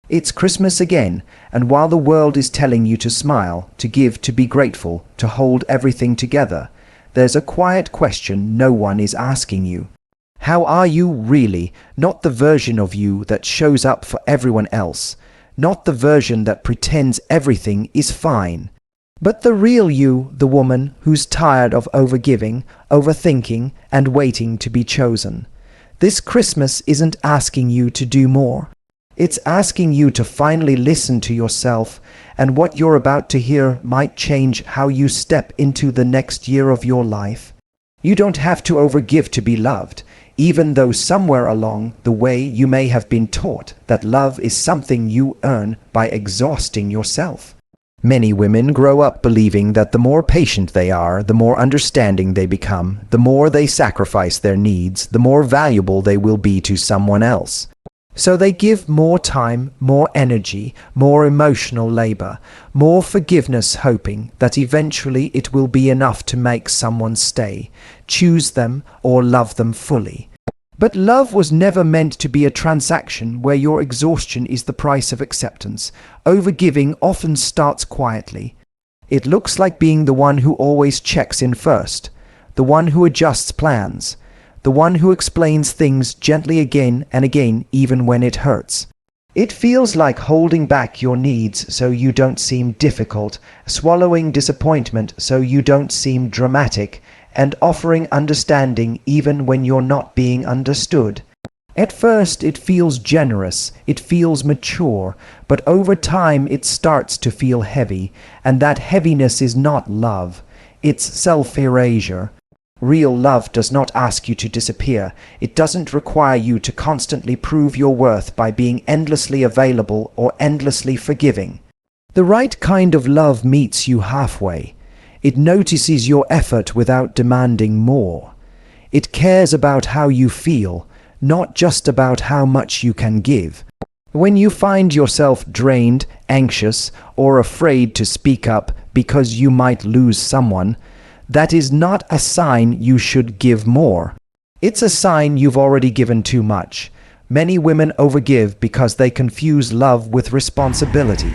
It's Christmas again, and while the world is telling you to smile, to give, to be grateful, to hold everything together, there's a quiet question no one is asking you. How are you really? Not the version of you that shows up for everyone else, not the version that pretends everything is fine, but the real you, the woman who's tired of overgiving, overthinking, and waiting to be chosen. This Christmas isn't asking you to do more. It's asking you to finally listen to yourself, and what you're about to hear might change how you step into the next year of your life. You don't have to overgive to be loved, even though somewhere along the way you may have been taught that love is something you earn by exhausting yourself. Many women grow up believing that the more patient they are, the more understanding they become, the more they sacrifice their needs, the more valuable they will be to someone else. So they give more time, more energy, more emotional labor, more forgiveness, hoping that eventually it will be enough to make someone stay, choose them, or love them fully. But love was never meant to be a transaction where your exhaustion is the price of acceptance. Overgiving often starts quietly. It looks like being the one who always checks in first, the one who adjusts plans, the one who explains things gently again and again even when it hurts. It feels like holding back your needs so you don't seem difficult, swallowing disappointment so you don't seem dramatic, and offering understanding even when you're not being understood. At first it feels generous, it feels mature, but over time it starts to feel heavy, and that heaviness is not love, it's self-erasure. Real love does not ask you to disappear. It doesn't require you to constantly prove your worth by being endlessly available or endlessly forgiving. The right kind of love meets you halfway. It notices your effort without demanding more. It cares about how you feel, not just about how much you can give. When you find yourself drained, anxious, or afraid to speak up because you might lose someone, that is not a sign you should give more. It's a sign you've already given too much. Many women overgive because they confuse love with responsibility.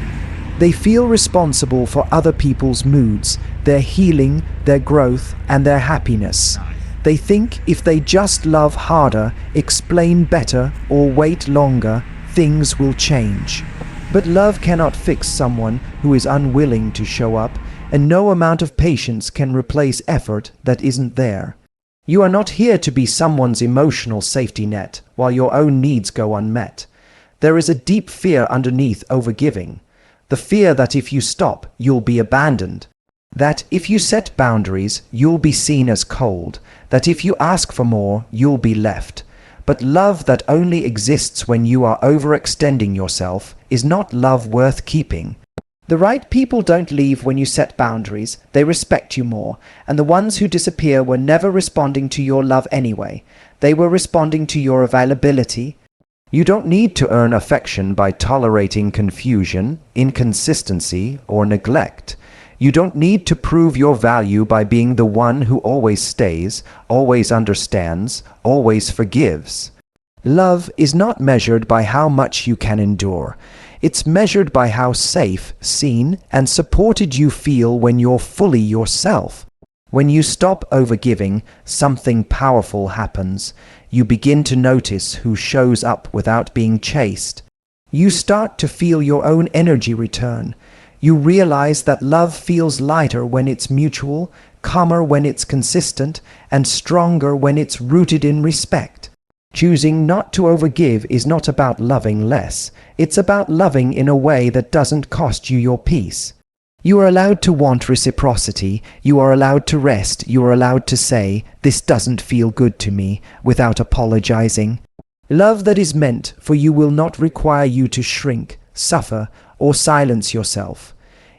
They feel responsible for other people's moods, their healing, their growth, and their happiness. They think if they just love harder, explain better, or wait longer, things will change. But love cannot fix someone who is unwilling to show up, and no amount of patience can replace effort that isn't there. You are not here to be someone's emotional safety net while your own needs go unmet. There is a deep fear underneath overgiving. The fear that if you stop, you'll be abandoned. That if you set boundaries, you'll be seen as cold. That if you ask for more, you'll be left. But love that only exists when you are overextending yourself is not love worth keeping. The right people don't leave when you set boundaries, they respect you more, and the ones who disappear were never responding to your love anyway. They were responding to your availability. You don't need to earn affection by tolerating confusion, inconsistency, or neglect. You don't need to prove your value by being the one who always stays, always understands, always forgives. Love is not measured by how much you can endure. It's measured by how safe, seen, and supported you feel when you're fully yourself. When you stop overgiving, something powerful happens. You begin to notice who shows up without being chased. You start to feel your own energy return. You realize that love feels lighter when it's mutual, calmer when it's consistent, and stronger when it's rooted in respect. Choosing not to overgive is not about loving less. It's about loving in a way that doesn't cost you your peace. You are allowed to want reciprocity. You are allowed to rest. You are allowed to say, "This doesn't feel good to me," without apologizing. Love that is meant for you will not require you to shrink, suffer, or silence yourself.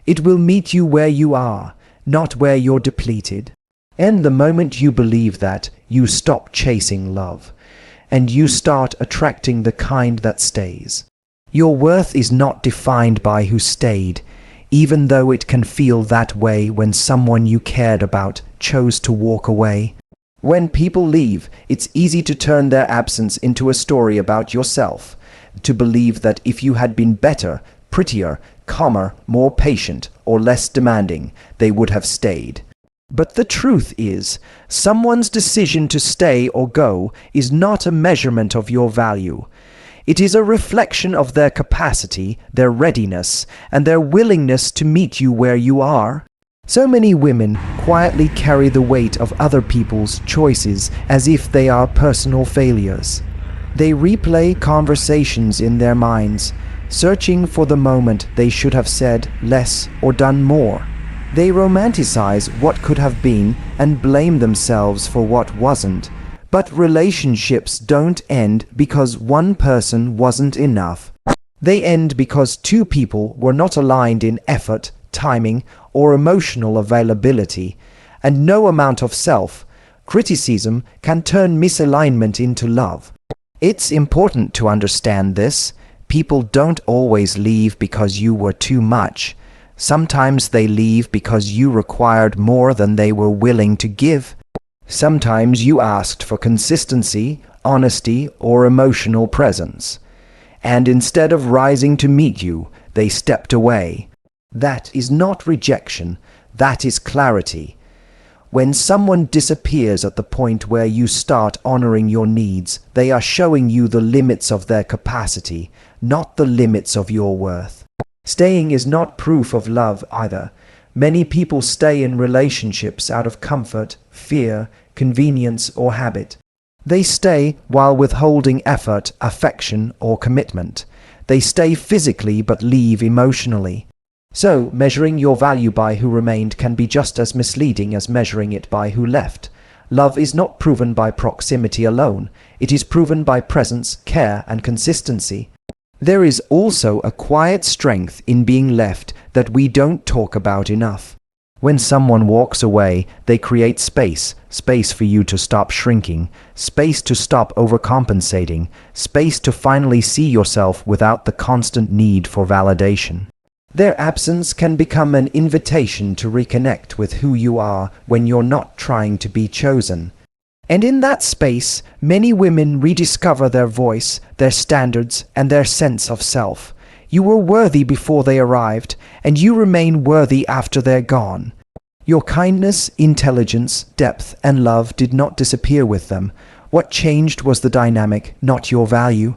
It will meet you where you are, not where you're depleted. And the moment you believe that, you stop chasing love, and you start attracting the kind that stays. Your worth is not defined by who stayed, even though it can feel that way when someone you cared about chose to walk away. When people leave, it's easy to turn their absence into a story about yourself. to believe that if you had been better, prettier, calmer, more patient, or less demanding, they would have stayed. But the truth is, someone's decision to stay or go is not a measurement of your value. It is a reflection of their capacity, their readiness, and their willingness to meet you where you are. So many women quietly carry the weight of other people's choices as if they are personal failures. They replay conversations in their minds, searching for the moment they should have said less or done more. They romanticize what could have been and blame themselves for what wasn't. But relationships don't end because one person wasn't enough. They end because two people were not aligned in effort, timing, or emotional availability, and no amount of self-criticism can turn misalignment into love. It's important to understand this. People don't always leave because you were too much. Sometimes they leave because you required more than they were willing to give. Sometimes you asked for consistency, honesty, or emotional presence. And instead of rising to meet you, they stepped away. That is not rejection, that is clarity. When someone disappears at the point where you start honoring your needs, they are showing you the limits of their capacity, not the limits of your worth. Staying is not proof of love either. Many people stay in relationships out of comfort, fear, convenience, or habit. They stay while withholding effort, affection, or commitment. They stay physically but leave emotionally. So, measuring your value by who remained can be just as misleading as measuring it by who left. Love is not proven by proximity alone. It is proven by presence, care, and consistency. There is also a quiet strength in being left that we don't talk about enough. When someone walks away, they create space for you to stop shrinking, space to stop overcompensating, space to finally see yourself without the constant need for validation. Their absence can become an invitation to reconnect with who you are when you're not trying to be chosen. And in that space, many women rediscover their voice, their standards, and their sense of self. You were worthy before they arrived, and you remain worthy after they're gone. Your kindness, intelligence, depth, and love did not disappear with them. What changed was the dynamic, not your value.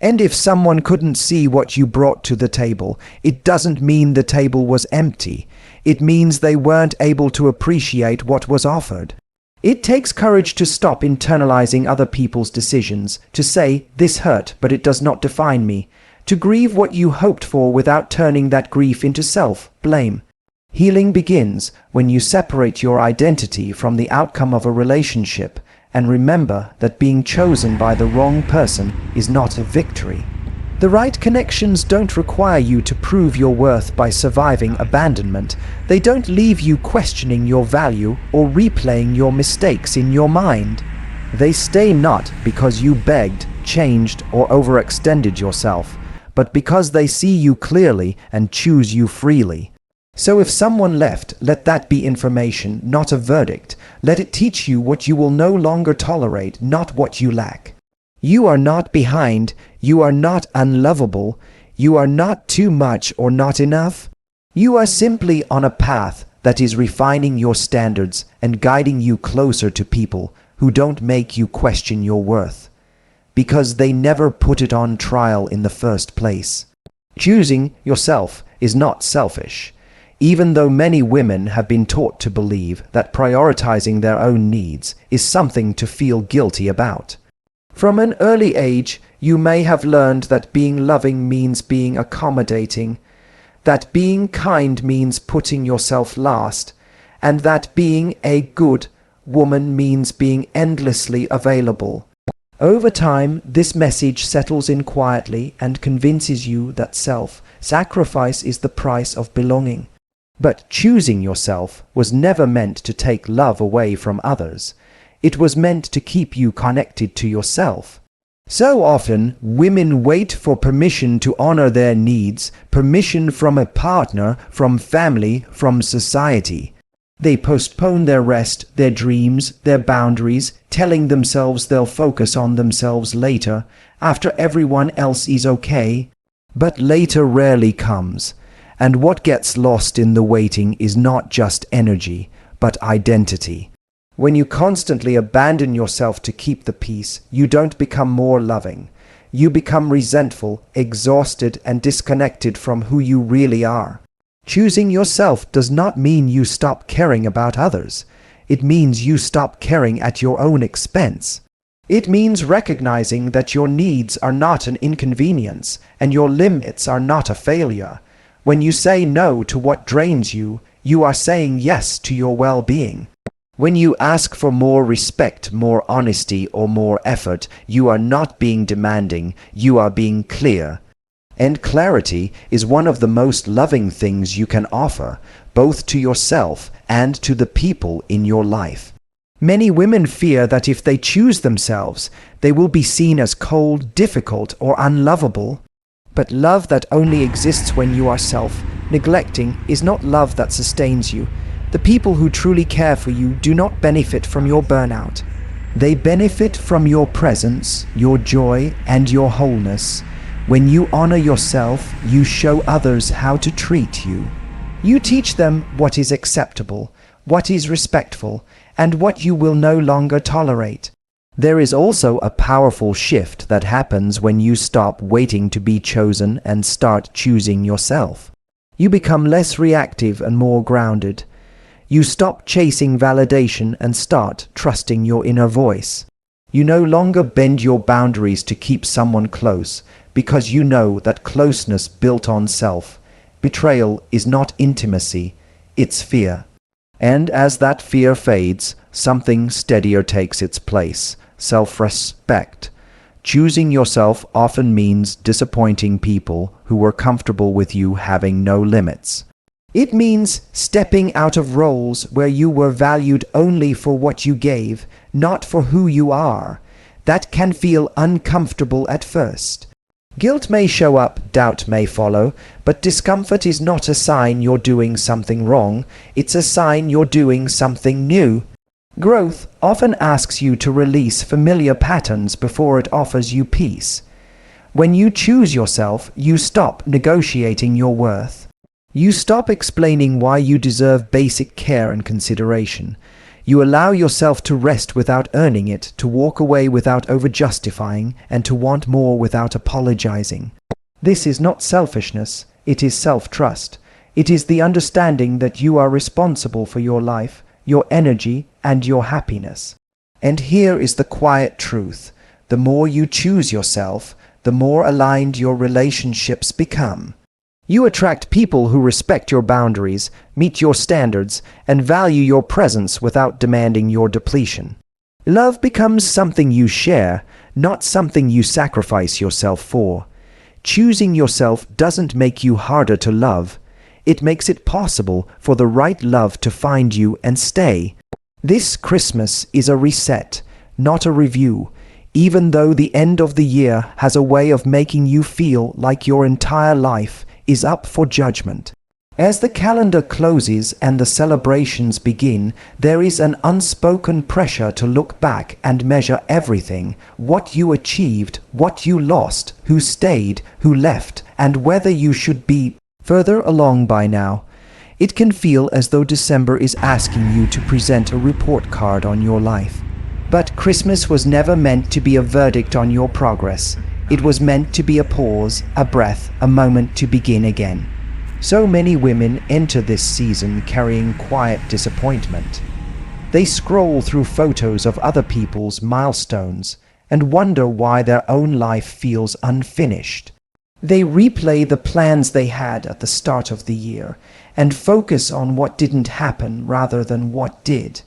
And if someone couldn't see what you brought to the table, it doesn't mean the table was empty. It means they weren't able to appreciate what was offered. It takes courage to stop internalizing other people's decisions, to say, "This hurt, but it does not define me," to grieve what you hoped for without turning that grief into self-blame. Healing begins when you separate your identity from the outcome of a relationship and remember that being chosen by the wrong person is not a victory. The right connections don't require you to prove your worth by surviving abandonment. They don't leave you questioning your value or replaying your mistakes in your mind. They stay not because you begged, changed, or overextended yourself, but because they see you clearly and choose you freely. So if someone left, let that be information, not a verdict. Let it teach you what you will no longer tolerate, not what you lack. You are not behind, you are not unlovable, you are not too much or not enough. You are simply on a path that is refining your standards and guiding you closer to people who don't make you question your worth, because they never put it on trial in the first place. Choosing yourself is not selfish. Even though many women have been taught to believe that prioritizing their own needs is something to feel guilty about. From an early age, you may have learned that being loving means being accommodating, that being kind means putting yourself last, and that being a good woman means being endlessly available. Over time, this message settles in quietly and convinces you that self-sacrifice is the price of belonging. But choosing yourself was never meant to take love away from others. It was meant to keep you connected to yourself. So often, women wait for permission to honor their needs, permission from a partner, from family, from society. They postpone their rest, their dreams, their boundaries, telling themselves they'll focus on themselves later, after everyone else is okay. But later rarely comes, and what gets lost in the waiting is not just energy, but identity. When you constantly abandon yourself to keep the peace, you don't become more loving. You become resentful, exhausted, and disconnected from who you really are. Choosing yourself does not mean you stop caring about others. It means you stop caring at your own expense. It means recognizing that your needs are not an inconvenience and your limits are not a failure. When you say no to what drains you, you are saying yes to your well-being. When you ask for more respect, more honesty, or more effort, you are not being demanding, you are being clear. And clarity is one of the most loving things you can offer, both to yourself and to the people in your life. Many women fear that if they choose themselves, they will be seen as cold, difficult, or unlovable. But love that only exists when you are self-neglecting is not love that sustains you. The people who truly care for you do not benefit from your burnout. They benefit from your presence, your joy, and your wholeness. When you honor yourself, you show others how to treat you. You teach them what is acceptable, what is respectful, and what you will no longer tolerate. There is also a powerful shift that happens when you stop waiting to be chosen and start choosing yourself. You become less reactive and more grounded. You stop chasing validation and start trusting your inner voice. You no longer bend your boundaries to keep someone close, because you know that closeness built on self-betrayal is not intimacy, it's fear. And as that fear fades, something steadier takes its place, self-respect. Choosing yourself often means disappointing people who were comfortable with you having no limits. It means stepping out of roles where you were valued only for what you gave, not for who you are. That can feel uncomfortable at first. Guilt may show up, doubt may follow, but discomfort is not a sign you're doing something wrong, it's a sign you're doing something new. Growth often asks you to release familiar patterns before it offers you peace. When you choose yourself, you stop negotiating your worth. You stop explaining why you deserve basic care and consideration. You allow yourself to rest without earning it, to walk away without over-justifying, and to want more without apologizing. This is not selfishness, it is self-trust. It is the understanding that you are responsible for your life, your energy, and your happiness. And here is the quiet truth. The more you choose yourself, the more aligned your relationships become. You attract people who respect your boundaries, meet your standards, and value your presence without demanding your depletion. Love becomes something you share, not something you sacrifice yourself for. Choosing yourself doesn't make you harder to love. It makes it possible for the right love to find you and stay. This Christmas is a reset, not a review, even though the end of the year has a way of making you feel like your entire life is up for judgment. As the calendar closes and the celebrations begin, there is an unspoken pressure to look back and measure everything: what you achieved, what you lost, who stayed, who left, and whether you should be further along by now. It can feel as though December is asking you to present a report card on your life. But Christmas was never meant to be a verdict on your progress. It was meant to be a pause, a breath, a moment to begin again. So many women enter this season carrying quiet disappointment. They scroll through photos of other people's milestones and wonder why their own life feels unfinished. They replay the plans they had at the start of the year and focus on what didn't happen rather than what did.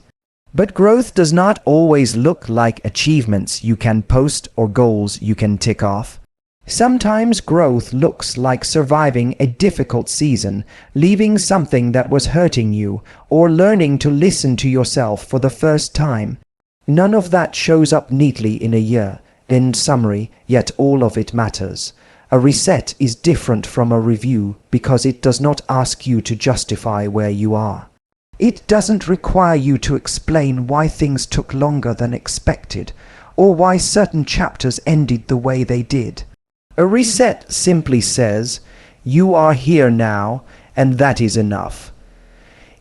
But growth does not always look like achievements you can post or goals you can tick off. Sometimes growth looks like surviving a difficult season, leaving something that was hurting you, or learning to listen to yourself for the first time. None of that shows up neatly in a year. In summary, yet all of it matters. A reset is different from a review because it does not ask you to justify where you are. It doesn't require you to explain why things took longer than expected, or why certain chapters ended the way they did. A reset simply says, "You are here now, and that is enough."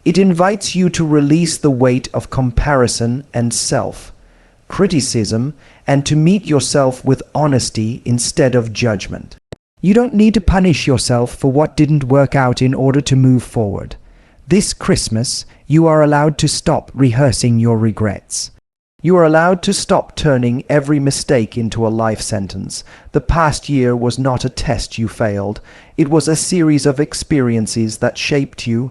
It invites you to release the weight of comparison and self-criticism, and to meet yourself with honesty instead of judgment. You don't need to punish yourself for what didn't work out in order to move forward. This Christmas, you are allowed to stop rehearsing your regrets. You are allowed to stop turning every mistake into a life sentence. The past year was not a test you failed. It was a series of experiences that shaped you.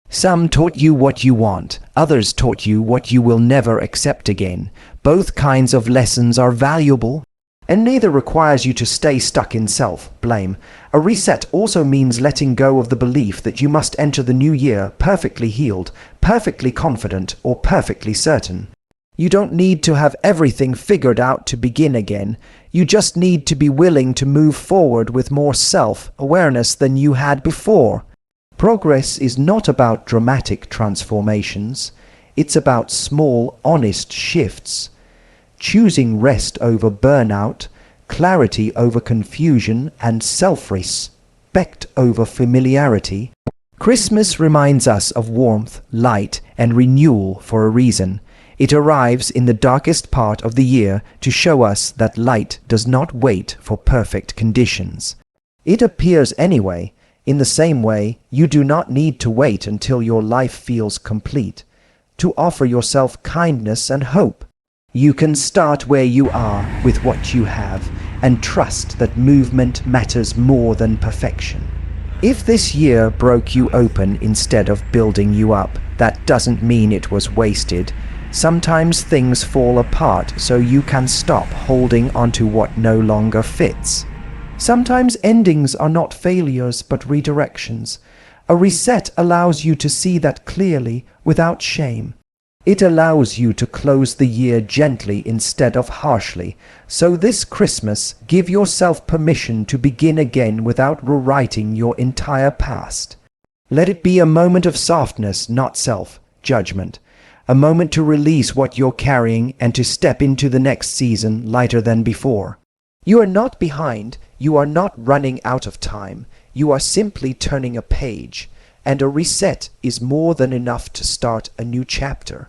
Some taught you what you want. Others taught you what you will never accept again. Both kinds of lessons are valuable, and neither requires you to stay stuck in self-blame. A reset also means letting go of the belief that you must enter the new year perfectly healed, perfectly confident, or perfectly certain. You don't need to have everything figured out to begin again. You just need to be willing to move forward with more self-awareness than you had before. Progress is not about dramatic transformations. It's about small, honest shifts. Choosing rest over burnout, clarity over confusion, and self-respect over familiarity. Christmas reminds us of warmth, light, and renewal for a reason. It arrives in the darkest part of the year to show us that light does not wait for perfect conditions. It appears anyway. In the same way, you do not need to wait until your life feels complete to offer yourself kindness and hope. You can start where you are with what you have and trust that movement matters more than perfection. If this year broke you open instead of building you up, that doesn't mean it was wasted. Sometimes things fall apart so you can stop holding onto what no longer fits. Sometimes endings are not failures but redirections. A reset allows you to see that clearly without shame. It allows you to close the year gently instead of harshly. So this Christmas, give yourself permission to begin again without rewriting your entire past. Let it be a moment of softness, not self-judgment. A moment to release what you're carrying and to step into the next season lighter than before. You are not behind. You are not running out of time. You are simply turning a page. And a reset is more than enough to start a new chapter.